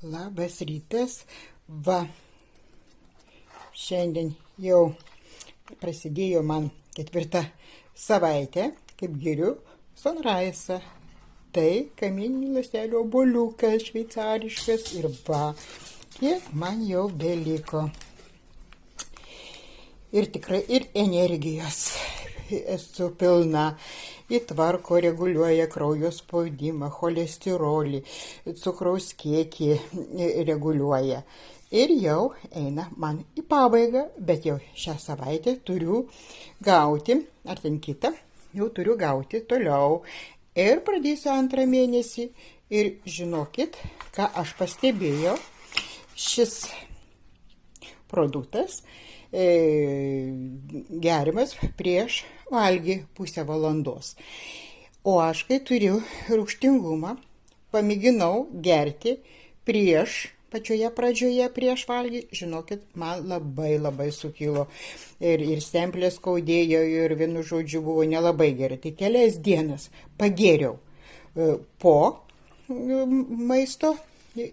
Labas rytas. Va, šiandien jau prasidėjo man 4. savaitė, kaip geriu Sunrise. Tai kamieninių ląstelių obuoliukas šveicariškas ir va, kiek man jau beliko. Ir tikrai ir energijos esu pilna. Įtvarko, reguliuoja kraujo spaudimą, cholesterolį, cukraus kiekį reguliuoja. Ir jau eina man į pabaigą, bet jau šią savaitę turiu gauti, ar ten kitą, jau turiu gauti toliau. Ir pradėsiu 2. mėnesį. Ir žinokit, ką aš pastebėjau, šis produktas geriamas prieš valgį pusę valandos. O aš, kai turiu rūgštingumą, pamėginau gerti pačioje pradžioje prieš valgį, žinokit, man labai sukilo. Ir stemplės skaudėjo, ir vienu žodžiu buvo nelabai gerai. Tai kelias dienas pagėriau po maisto.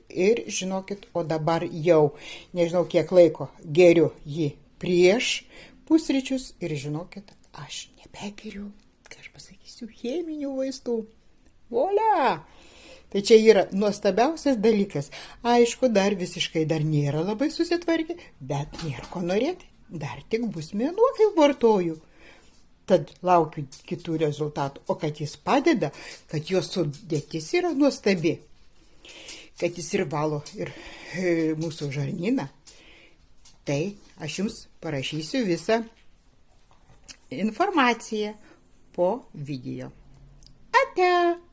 Ir žinokit, o dabar jau nežinau kiek laiko geriu jį prieš pusryčius ir žinokit, aš nebegeriu, ką aš pasakysiu, cheminių vaistų. Volia! Tai čia yra nuostabiausias dalykas. Aišku, dar visiškai nėra labai susitvarkę, bet nėra ko norėti. Dar tik bus mėnuo, kai vartoju. Tad laukiu kitų rezultatų. O kad jis padeda, kad jos sudėtis yra nuostabi, kad jis ir valo ir mūsų žarnyną, tai aš jums parašysiu visą informaciją po video. Ate!